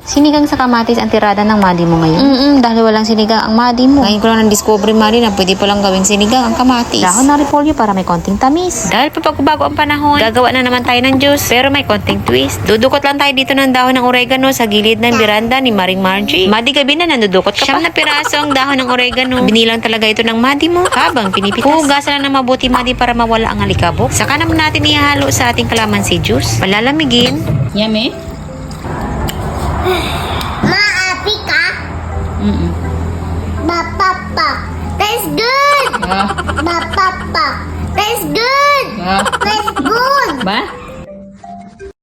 Sinigang sa kamatis ang tirada ng madi mo ngayon. Dahil walang sinigang ang madi mo. Ngayon ko lang na-discover, madi, na pwede palang gawing sinigang ang kamatis. Dahon ng repolyo para may konting tamis. Dahil papagbago ang panahon, gagawa na naman tayo ng juice, pero may konting twist. Dudukot lang tayo dito ng dahon ng oregano sa gilid ng biranda ni Maring Margie. Madi, gabi na nandudukot ka pa. 7 na piraso ang dahon ng oregano. Binilang talaga ito ng madi mo habang pinipitas. Hugasan lang ng mabuti, madi, para mawala ang alikabok. Saka naman natin ihalo sa ating kalamansi juice. Palalamigin. Yummy? Maapi ka? Mm-mm. Bapapa. That's good. Ah, Bapapa. That's good. ah. That's good. Ba?